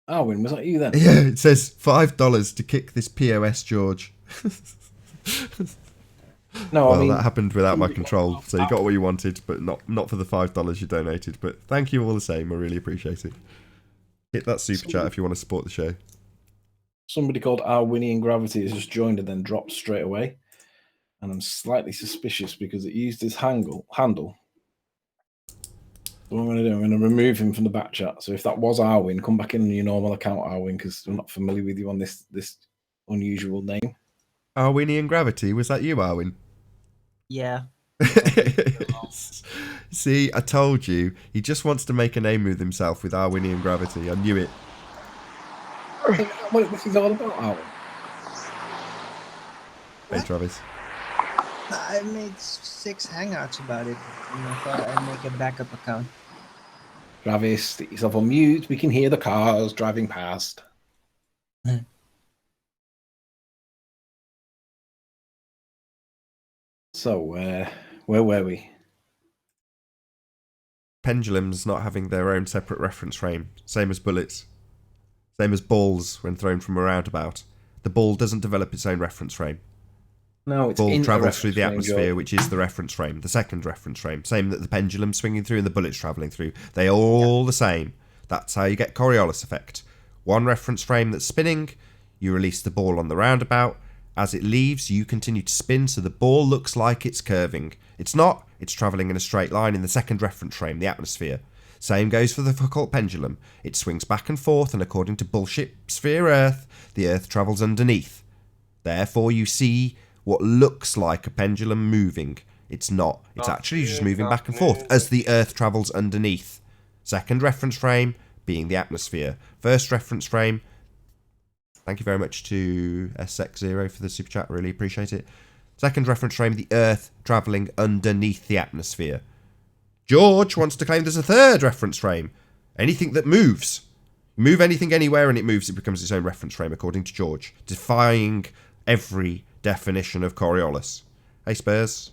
Arwen, was that you then? Yeah, it says $5 to kick this POS, George. No, well, I mean, that happened without my control, so you got what you wanted, but not for the $5 you donated. But thank you all the same. I really appreciate it. Hit that super chat if you want to support the show. Somebody called Arwinian Gravity has just joined and then dropped straight away. And I'm slightly suspicious because it used his handle. What I'm going to do, I'm going to remove him from the back chat. So if that was Arwin, come back in on your normal account, Arwin, because I'm not familiar with you on this unusual name. Arwinian Gravity, was that you, Arwin? Yeah. See, I told you. He just wants to make a name with himself with Arwinian Gravity. I knew it. What this is all about, Arwin? Hey, Travis. I made 6 hangouts about it, and I thought I'd make a backup account. Travis, stick yourself on mute. We can hear the cars driving past. So, where were we? Pendulums not having their own separate reference frame. Same as bullets. Same as balls when thrown from a roundabout. The ball doesn't develop its own reference frame. No, it's ball in travels through the frame, atmosphere, Joe. which is the reference frame, the second reference frame. Same that the pendulum swinging through and the bullets travelling through. They are all the same. That's how you get Coriolis effect. One reference frame that's spinning, you release the ball on the roundabout. As it leaves, you continue to spin, so the ball looks like it's curving. It's not. It's travelling in a straight line in the second reference frame, the atmosphere. Same goes for the Foucault pendulum. It swings back and forth, and according to bullshit sphere Earth, the Earth travels underneath. Therefore, you see what looks like a pendulum moving. It's not. It's actually just moving back and forth as the Earth travels underneath. Second reference frame being the atmosphere. First reference frame, thank you very much to SX0 for the super chat, really appreciate it. Second reference frame, the Earth travelling underneath the atmosphere. George wants to claim there's a third reference frame. Anything that moves. Move anything anywhere and it moves, it becomes its own reference frame, according to George, defying every definition of Coriolis. Hey, Spurs.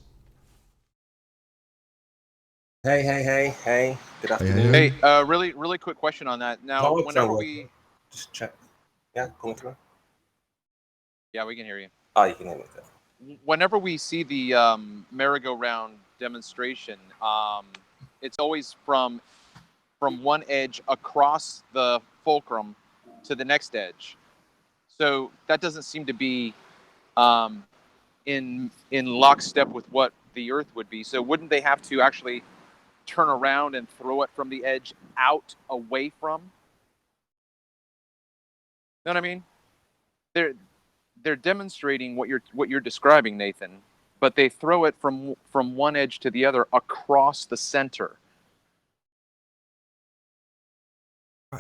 Hey. Good afternoon. Hey, really quick question on that. Now, whenever we just check. Yeah, going through. Yeah, we can hear you. Oh, you can hear me. Whenever we see the merry-go-round demonstration, it's always from one edge across the fulcrum to the next edge. So that doesn't seem to be in lockstep with what the Earth would be. So wouldn't they have to actually turn around and throw it from the edge out away from? You know what I mean? They're demonstrating what you're describing, Nathan, but they throw it from one edge to the other across the center.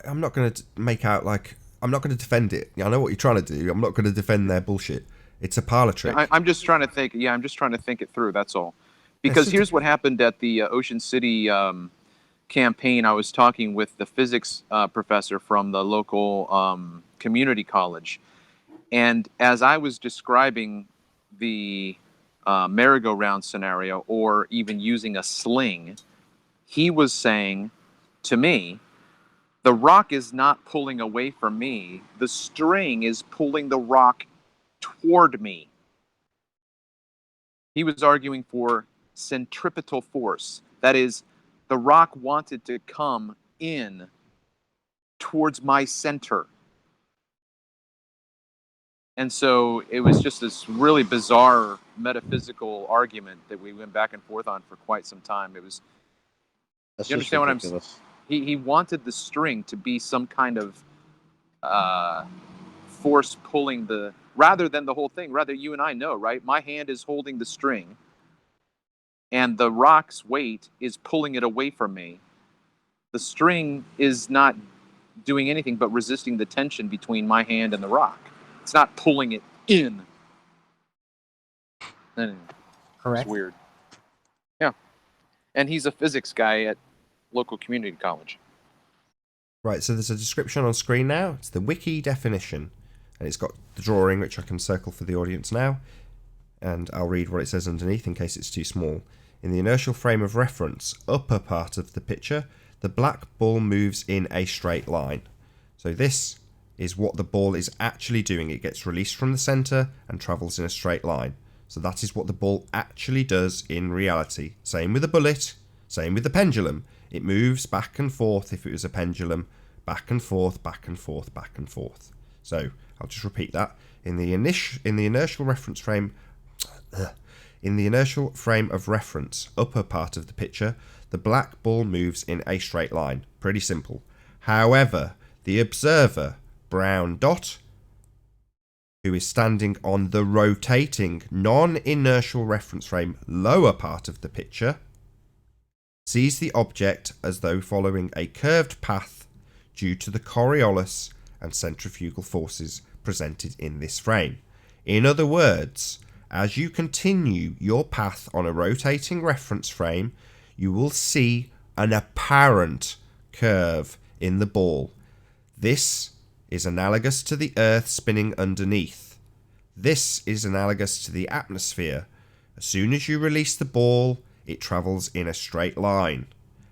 I'm not going to make out like... I'm not going to defend it. I know what you're trying to do. I'm not going to defend their bullshit. It's a parlor trick. I'm just trying to think. Yeah, I'm just trying to think it through. That's all. Because here's what happened at the Ocean City campaign. I was talking with the physics professor from the local community college. And as I was describing the merry-go-round scenario, or even using a sling, he was saying to me, the rock is not pulling away from me. The string is pulling the rock toward me. He was arguing for centripetal force. That is, the rock wanted to come in towards my center. And so it was just this really bizarre metaphysical argument that we went back and forth on for quite some time. It was... That's you understand what I'm ridiculous. saying? He wanted the string to be some kind of force pulling the... Rather than the whole thing. Rather, you and I know, right? My hand is holding the string, and the rock's weight is pulling it away from me. The string is not doing anything but resisting the tension between my hand and the rock. It's not pulling it in. Correct. It's weird. Yeah. And he's a physics guy at local community college. Right, so there's a description on screen now. It's the wiki definition. And it's got the drawing, which I can circle for the audience now. And I'll read what it says underneath in case it's too small. In the inertial frame of reference, upper part of the picture, the black ball moves in a straight line. So this is what the ball is actually doing. It gets released from the center and travels in a straight line. So that is what the ball actually does in reality. Same with a bullet, same with the pendulum. It moves back and forth if it was a pendulum, back and forth, back and forth, back and forth. So I'll just repeat that. In the inertial reference frame, in the inertial frame of reference, upper part of the picture, the black ball moves in a straight line. Pretty simple. However, the observer, brown dot, who is standing on the rotating non-inertial reference frame lower part of the picture, sees the object as though following a curved path due to the Coriolis and centrifugal forces presented in this frame. In other words, as you continue your path on a rotating reference frame, you will see an apparent curve in the ball. This is analogous to the Earth spinning underneath. This is analogous to the atmosphere. As soon as you release the ball, it travels in a straight line.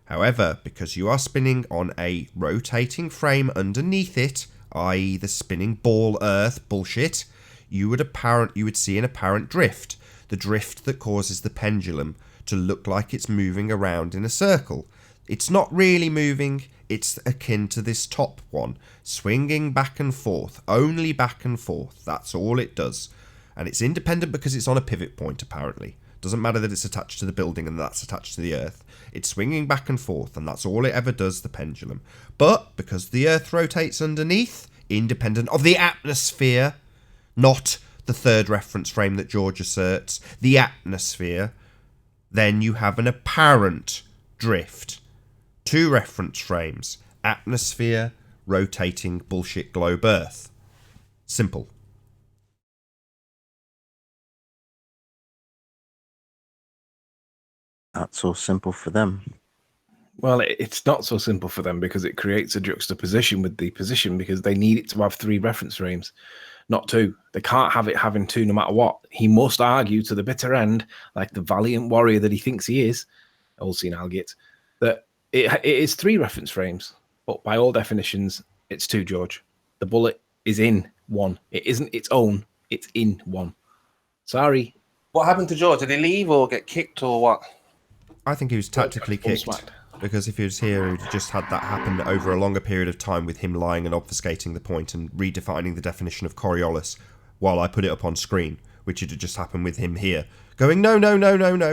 However, because you are spinning on a rotating frame underneath it, i.e. the spinning ball Earth bullshit, you would see an apparent drift. The drift that causes the pendulum to look like it's moving around in a circle. It's not really moving, it's akin to this top one, swinging back and forth, only back and forth. That's all it does. And it's independent because it's on a pivot point, apparently. Doesn't matter that it's attached to the building and that's attached to the Earth. It's swinging back and forth, and that's all it ever does, the pendulum. But because the Earth rotates underneath, independent of the atmosphere, not the third reference frame that George asserts, the atmosphere, then you have an apparent drift. 2 reference frames. Atmosphere, rotating bullshit globe Earth. Simple. Not so simple for them. Well, it's not so simple for them because it creates a juxtaposition with the position because they need it to have 3 reference frames, not 2. They can't have it having 2 no matter what. He must argue to the bitter end, like the valiant warrior that he thinks he is, old senile git, that it is 3 reference frames. But by all definitions, it's 2, George. The bullet is in 1. It isn't its own. It's in 1. Sorry. What happened to George? Did he leave or get kicked or what? I think he was tactically kicked. Because if he was here, he'd just had that happen over a longer period of time with him lying and obfuscating the point and redefining the definition of Coriolis while I put it up on screen, which had just happened with him here. Going, no,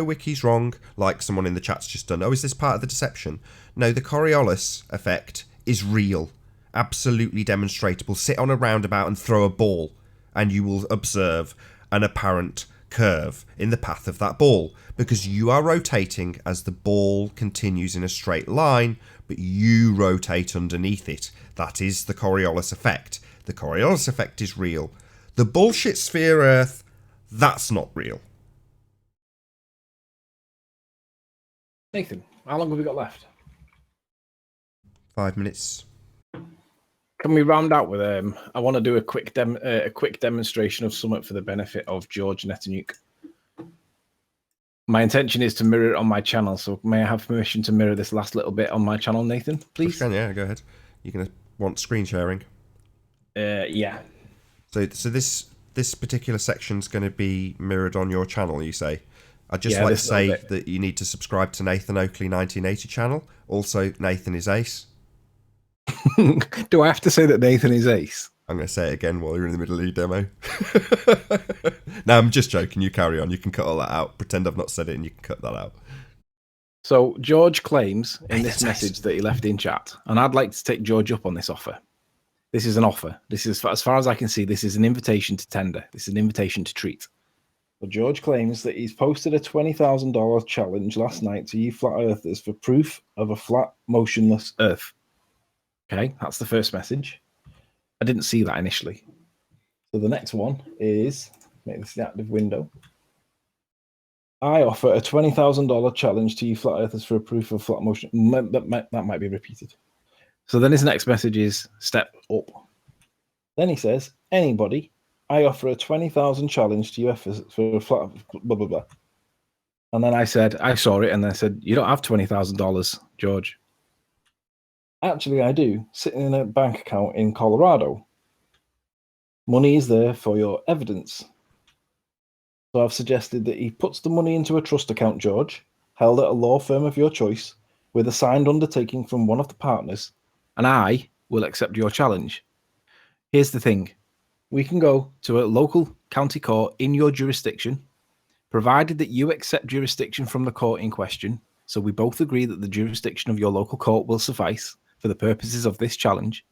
Wiki's wrong, like someone in the chat's just done. Oh, is this part of the deception? No, the Coriolis effect is real. Absolutely demonstrable. Sit on a roundabout and throw a ball, and you will observe an apparent curve in the path of that ball, because you are rotating as the ball continues in a straight line, but you rotate underneath it. That is the Coriolis effect. The Coriolis effect is real. The bullshit sphere Earth, that's not real. Nathan, how long have we got left? 5 minutes. Can we round out with I want to do a quick demonstration of something for the benefit of George Netanuk. My intention is to mirror it on my channel, so may I have permission to mirror this last little bit on my channel, Nathan, please? Yeah, go ahead. You're going to want screen sharing? Yeah. So this particular section's going to be mirrored on your channel, you say? I'd just like to say that you need to subscribe to Nathan Oakley 1980 channel. Also, Nathan is ace. Do I have to say that Nathan is ace? I'm going to say it again while you're in the middle of your demo. No, I'm just joking. You carry on. You can cut all that out. Pretend I've not said it and you can cut that out. So George claims in this message that he left in chat, and I'd like to take George up on this offer. This is an offer. This is, as far as I can see, this is an invitation to tender. This is an invitation to treat. But George claims that he's posted a $20,000 challenge last night to you flat earthers for proof of a flat, motionless Earth. Okay, that's the first message. I didn't see that initially. So the next one is, make this the active window. I offer a $20,000 challenge to you flat earthers for a proof of flat motion. That might be repeated. So then his next message is step up. Then he says, anybody, I offer a 20,000 challenge to you for a flat blah, blah, blah. And then I said, I saw it and I said, you don't have $20,000, George. Actually, I do, sitting in a bank account in Colorado. Money is there for your evidence. So I've suggested that he puts the money into a trust account, George, held at a law firm of your choice, with a signed undertaking from one of the partners, and I will accept your challenge. Here's the thing. We can go to a local county court in your jurisdiction, provided that you accept jurisdiction from the court in question, so we both agree that the jurisdiction of your local court will suffice for the purposes of this challenge.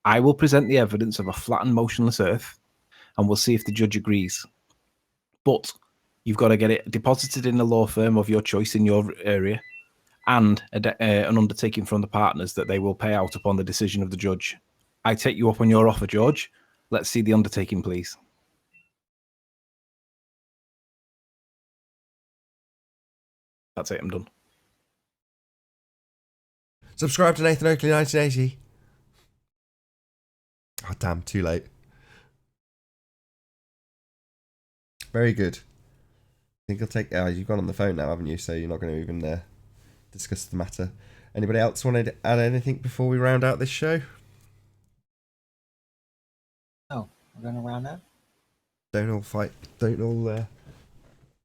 I will present the evidence of a flat and motionless Earth, and we'll see if the judge agrees. But you've got to get it deposited in a law firm of your choice in your area, and an undertaking from the partners that they will pay out upon the decision of the judge. I take you up on your offer, George. Let's see the undertaking, please. That's it, I'm done. Subscribe to Nathan Oakley 1980. Oh, damn, too late. Very good. I think I'll take... you've gone on the phone now, haven't you? So you're not going to even discuss the matter. Anybody else want to add anything before we round out this show? Oh, we're going to round out? Don't all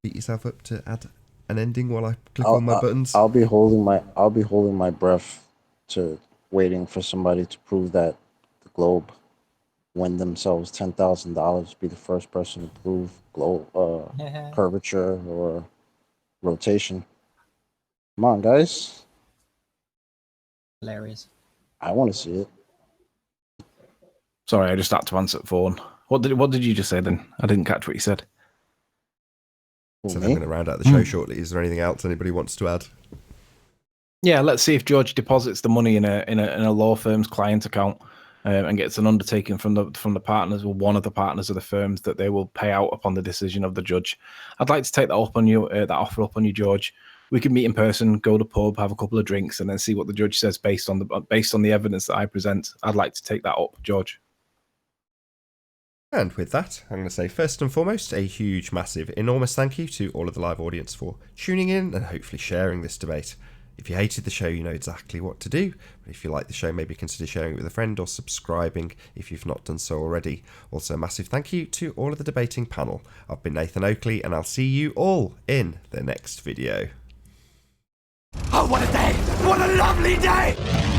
beat yourself up to add an ending while I click on my buttons. I'll be holding my breath to waiting for somebody to prove that the globe win themselves $10,000, be the first person to prove globe curvature or rotation. Come on, guys. Hilarious. I want to see it. Sorry, I just had to answer the phone. What did you just say then? I didn't catch what you said. So then I'm going to round out the show shortly. Is there anything else anybody wants to add? Yeah, let's see if George deposits the money in a law firm's client account and gets an undertaking from the partners or one of the partners of the firms that they will pay out upon the decision of the judge. I'd like to take that up on you, that offer up on you, George. We can meet in person, go to the pub, have a couple of drinks, and then see what the judge says based on the evidence that I present. I'd like to take that up, George. And with that, I'm going to say first and foremost, a huge, massive, enormous thank you to all of the live audience for tuning in and hopefully sharing this debate. If you hated the show, you know exactly what to do. But if you like the show, maybe consider sharing it with a friend or subscribing if you've not done so already. Also, a massive thank you to all of the debating panel. I've been Nathan Oakley, and I'll see you all in the next video. Oh, what a day! What a lovely day!